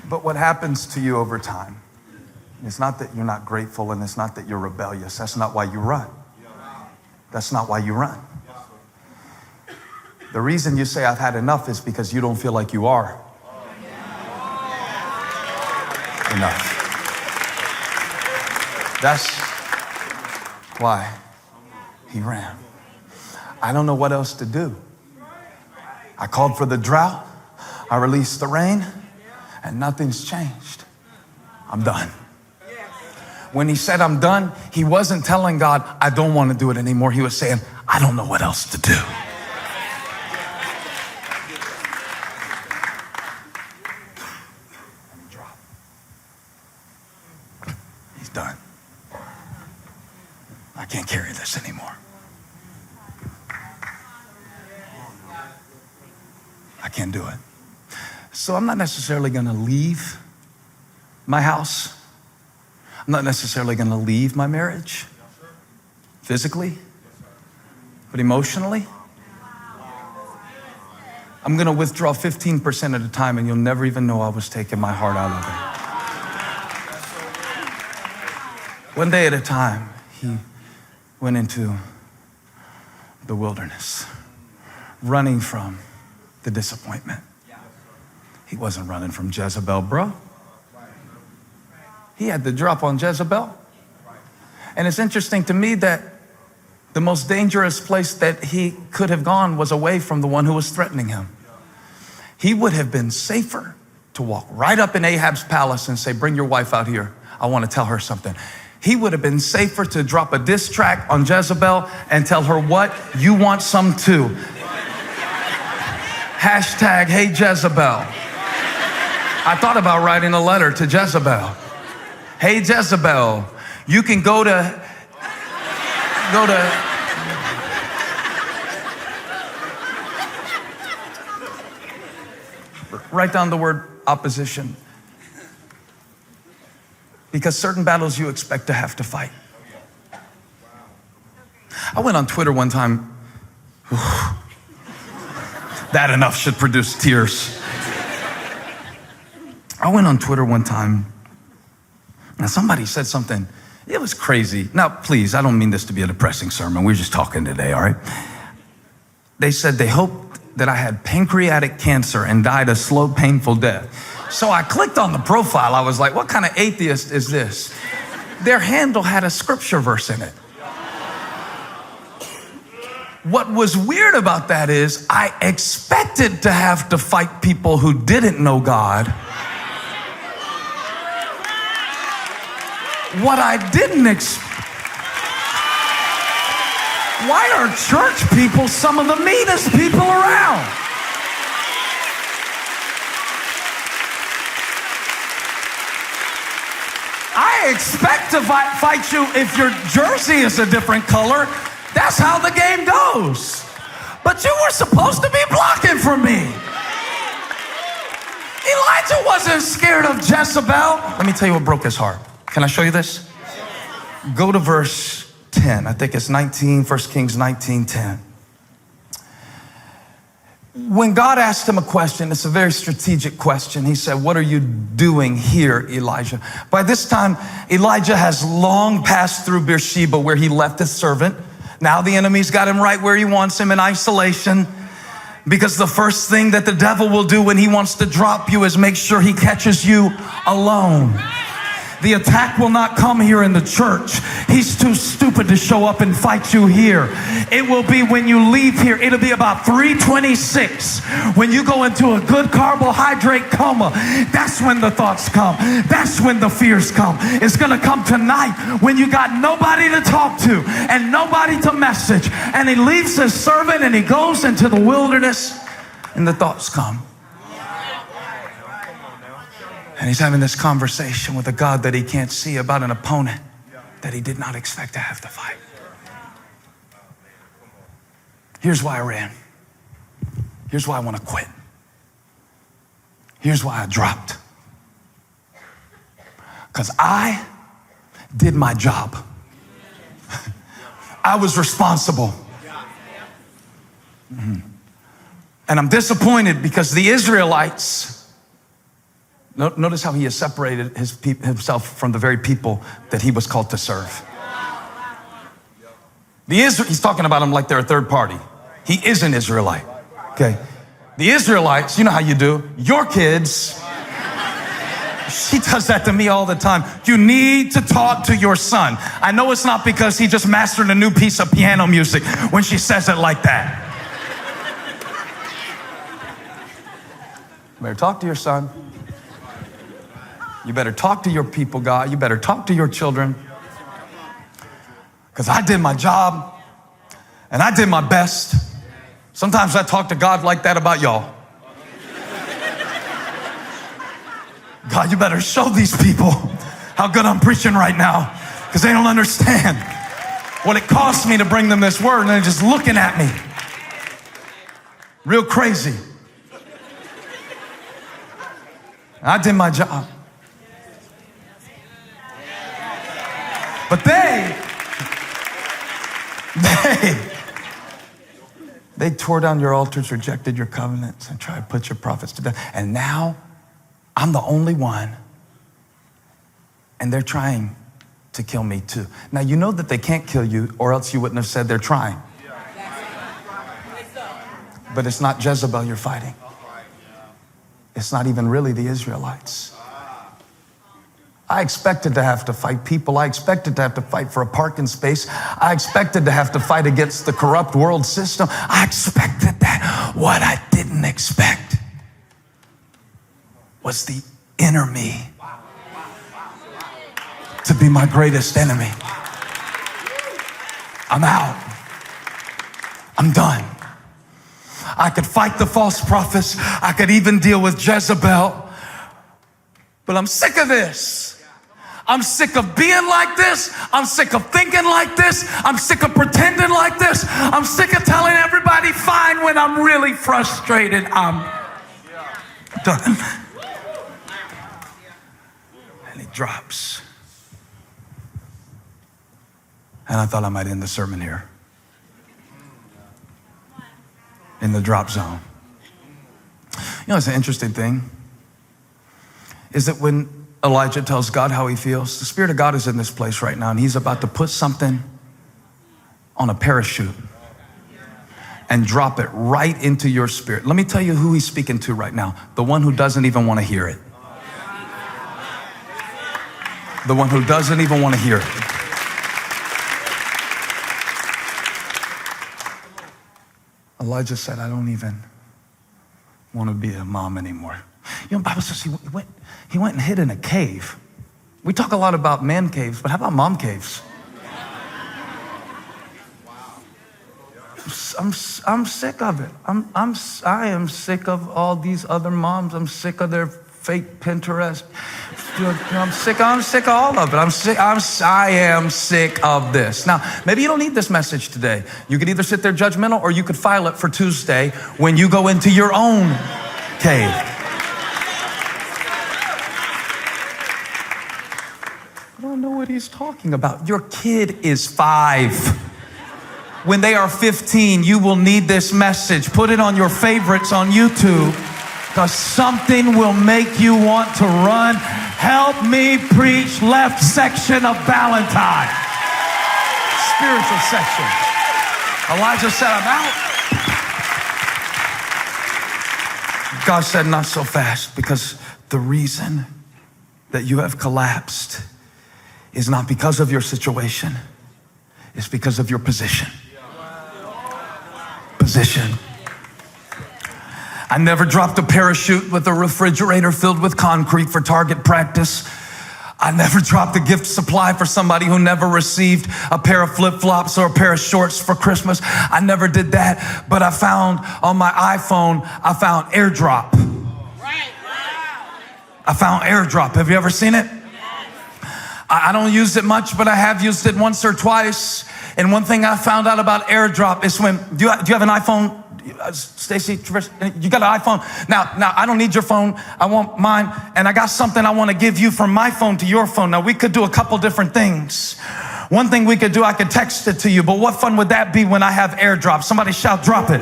But what happens to you over time, it's not that you're not grateful and it's not that you're rebellious. That's not why you run. That's not why you run. The reason you say I've had enough is because you don't feel like you are enough. That's why he ran. I don't know what else to do. I called for the drought. I released the rain, and nothing's changed. I'm done. When he said I'm done, he wasn't telling God, I don't want to do it anymore. He was saying, I don't know what else to do. He's done. I can't carry this anymore. I can't do it. So I'm not necessarily going to leave my house. I'm not necessarily going to leave my marriage physically, but emotionally. I'm going to withdraw 15% at a time, and you'll never even know I was taking my heart out of it. One day at a time, he went into the wilderness, running from the disappointment. He wasn't running from Jezebel, bro. He had the drop on Jezebel. And it's interesting to me that the most dangerous place that he could have gone was away from the one who was threatening him. He would have been safer to walk right up in Ahab's palace and say, bring your wife out here. I want to tell her something. He would have been safer to drop a diss track on Jezebel and tell her, what? You want some too. Hashtag, hey Jezebel. I thought about writing a letter to Jezebel. Hey Jezebel, you can go to write down the word opposition. Because certain battles you expect to have to fight. I went on Twitter one time. That enough should produce tears. I went on Twitter one time. Now, somebody said something, it was crazy. Now, please, I don't mean this to be a depressing sermon. We're just talking today, all right? They said they hoped that I had pancreatic cancer and died a slow, painful death. So I clicked on the profile. I was like, what kind of atheist is this? Their handle had a scripture verse in it. What was weird about that is I expected to have to fight people who didn't know God. What I didn't expect. Why are church people some of the meanest people around? I expect to fight you if your jersey is a different color. That's how the game goes. But you were supposed to be blocking for me. Elijah wasn't scared of Jezebel. Let me tell you what broke his heart. Can I show you this? Go to verse 10. I think it's 1 Kings 19:10. When God asked him a question, it's a very strategic question. He said, what are you doing here, Elijah? By this time, Elijah has long passed through Beersheba where he left his servant. Now the enemy's got him right where he wants him, in isolation. Because the first thing that the devil will do when he wants to drop you is make sure he catches you alone. The attack will not come here in the church. He's too stupid to show up and fight you here. It will be when you leave here. It'll be about 3:26. When you go into a good carbohydrate coma, that's when the thoughts come. That's when the fears come. It's going to come tonight when you got nobody to talk to and nobody to message. And he leaves his servant and he goes into the wilderness and the thoughts come. And he's having this conversation with a God that he can't see about an opponent that he did not expect to have to fight. Here's why I ran. Here's why I want to quit. Here's why I dropped. Because I did my job. I was responsible. And I'm disappointed because the Israelites, Notice how he has separated himself from the very people that he was called to serve. He's talking about them like they're a third party. He is an Israelite. Okay. The Israelites, you know how you do. Your kids, she does that to me all the time. You need to talk to your son. I know it's not because he just mastered a new piece of piano music when she says it like that. You better talk to your son. You better talk to your people, God. You better talk to your children. Because I did my job and I did my best. Sometimes I talk to God like that about y'all. God, you better show these people how good I'm preaching right now, because they don't understand what it cost me to bring them this word, and they're just looking at me real crazy. I did my job. But they tore down your altars, rejected your covenants, and tried to put your prophets to death. And now I'm the only one, and they're trying to kill me too. Now, you know that they can't kill you, or else you wouldn't have said they're trying. But it's not Jezebel you're fighting. It's not even really the Israelites. I expected to have to fight people. I expected to have to fight for a parking space. I expected to have to fight against the corrupt world system. I expected that. What I didn't expect was the inner me to be my greatest enemy. I'm out. I'm done. I could fight the false prophets. I could even deal with Jezebel. But I'm sick of this. I'm sick of being like this. I'm sick of thinking like this. I'm sick of pretending like this. I'm sick of telling everybody fine when I'm really frustrated. I'm done. And it drops. And I thought I might end the sermon here, in the drop zone. You know, it's an interesting thing, is that when Elijah tells God how he feels, the Spirit of God is in this place right now, and he's about to put something on a parachute and drop it right into your spirit. Let me tell you who he's speaking to right now. The one who doesn't even want to hear it. The one who doesn't even want to hear it. Elijah said, I don't even want to be a mom anymore. You know, the Bible says he went and hid in a cave. We talk a lot about man caves, but how about mom caves? I'm sick of it. I am sick of all these other moms. I'm sick of their fake Pinterest. I'm sick of all of it. I am sick of this. Now, maybe you don't need this message today. You could either sit there judgmental, or you could file it for Tuesday when you go into your own cave. I don't know what he's talking about. Your kid is 5. When they are 15, you will need this message. Put it on your favorites on YouTube, because something will make you want to run. Help me preach left section of Valentine. Spiritual section. Elijah said, I'm out. God said, not so fast, because the reason that you have collapsed is not because of your situation. It's because of your position. Position. I never dropped a parachute with a refrigerator filled with concrete for target practice. I never dropped a gift supply for somebody who never received a pair of flip-flops or a pair of shorts for Christmas. I never did that, but I found on my iPhone, I found AirDrop. I found AirDrop. Have you ever seen it? I don't use it much, but I have used it once or twice. And one thing I found out about AirDrop is when, do you have an iPhone? Stacy, you got an iPhone? Now, I don't need your phone. I want mine. And I got something I want to give you from my phone to your phone. Now, we could do a couple different things. One thing we could do, I could text it to you. But what fun would that be when I have AirDrop? Somebody shout, drop it.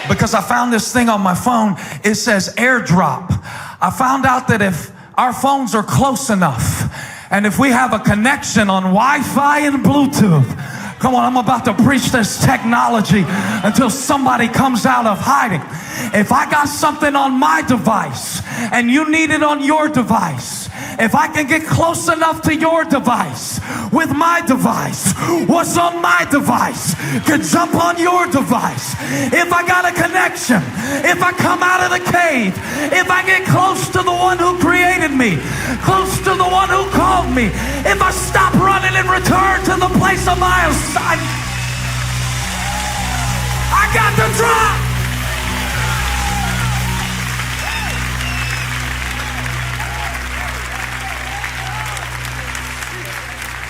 Because I found this thing on my phone. It says AirDrop. I found out that if our phones are close enough, and if we have a connection on Wi-Fi and Bluetooth, come on, I'm about to preach this technology until somebody comes out of hiding. If I got something on my device and you need it on your device, if I can get close enough to your device with my device, what's on my device can jump on your device. If I got a connection, if I come out of the cave, if I get close to the one who created me, close to the one who called me, if I stop running and return to the place of my assignment, I got the drop.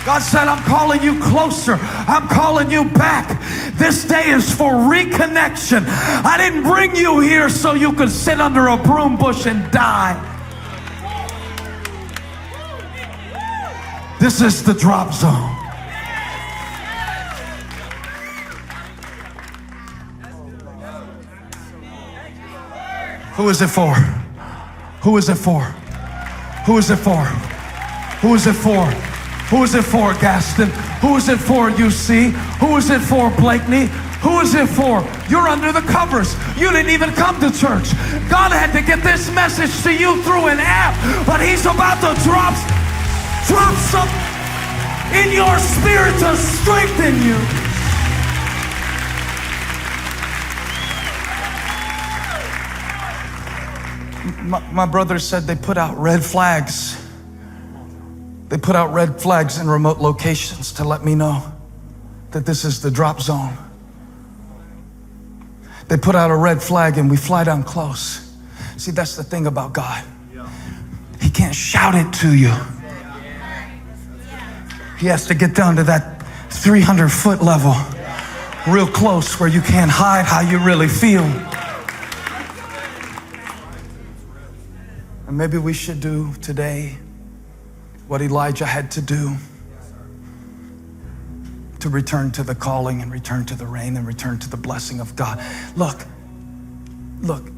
God said, I'm calling you closer. I'm calling you back. This day is for reconnection. I didn't bring you here so you could sit under a broom bush and die. This is the drop zone. Who is it for? Who is it for? Who is it for? Who is it for? Who is it for, Gaston? Who is it for, UC? Who is it for, Blakeney? Who is it for? You're under the covers. You didn't even come to church. God had to get this message to you through an app, but he's about to drop some in your spirit to strengthen you. My brother said they put out red flags. They put out red flags in remote locations to let me know that this is the drop zone. They put out a red flag and we fly down close. See, that's the thing about God. He can't shout it to you. He has to get down to that 300-foot level, real close, where you can't hide how you really feel. And maybe we should do today what Elijah had to do to return to the calling and return to the rain and return to the blessing of God. Look,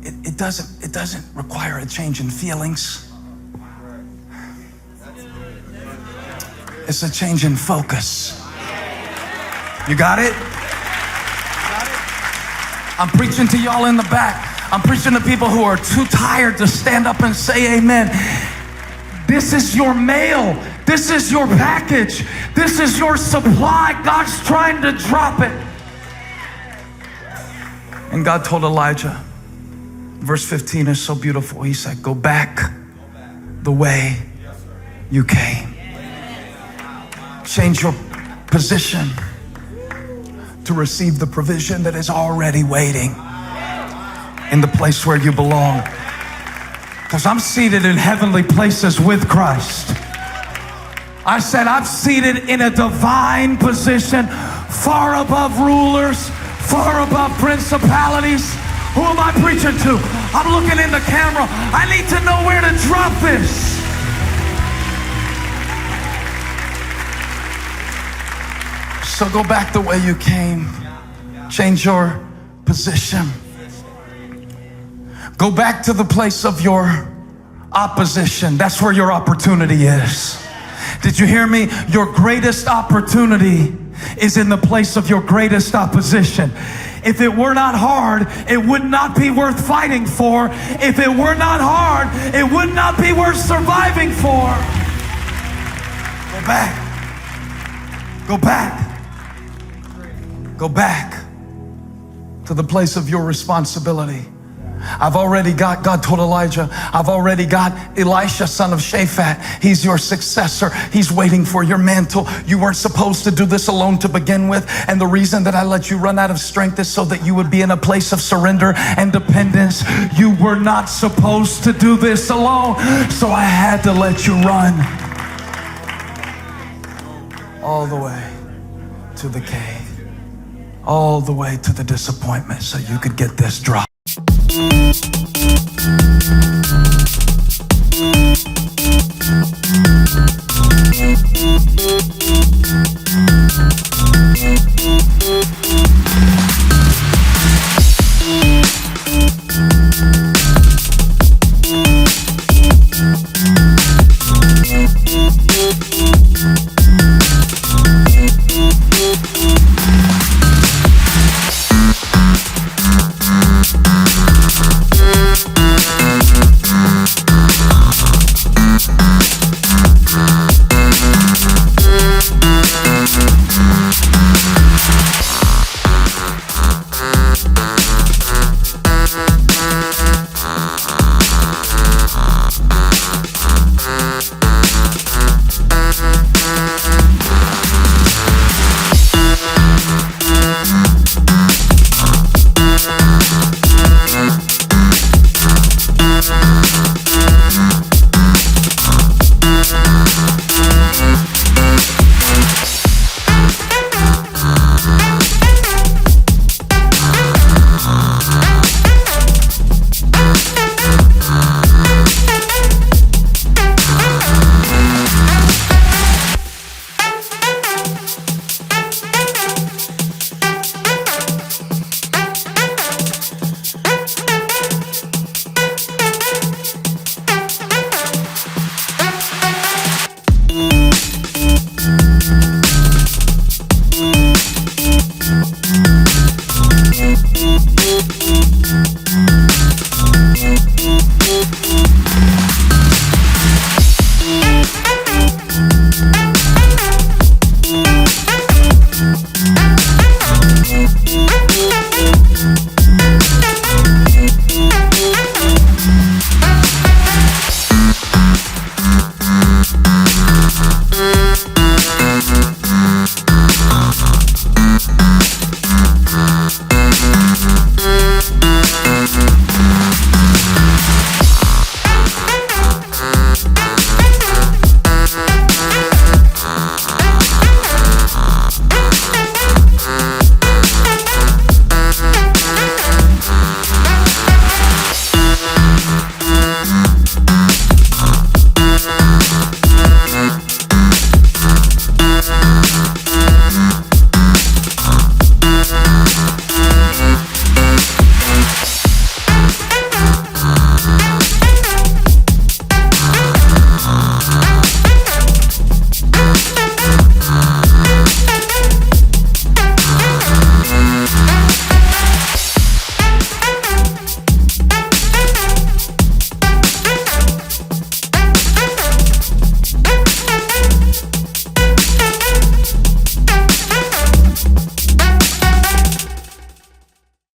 it doesn't require a change in feelings. It's a change in focus. You got it? I'm preaching to y'all in the back. I'm preaching to people who are too tired to stand up and say amen. This is your mail. This is your package. This is your supply. God's trying to drop it. And God told Elijah, verse 15 is so beautiful. He said, go back the way you came. Change your position to receive the provision that is already waiting in the place where you belong. Because I'm seated in heavenly places with Christ. I said I'm seated in a divine position, far above rulers, far above principalities. Who am I preaching to? I'm looking in the camera. I need to know where to drop this. So go back the way you came. Change your position. Go back to the place of your opposition. That's where your opportunity is. Did you hear me? Your greatest opportunity is in the place of your greatest opposition. If it were not hard, it would not be worth fighting for. If it were not hard, it would not be worth surviving for. Go back. Go back. Go back to the place of your responsibility. I've already got, God told Elijah, I've already got Elisha, son of Shaphat. He's your successor. He's waiting for your mantle. You weren't supposed to do this alone to begin with. And the reason that I let you run out of strength is so that you would be in a place of surrender and dependence. You were not supposed to do this alone. So I had to let you run all the way to the cave, all the way to the disappointment so you could get this drop.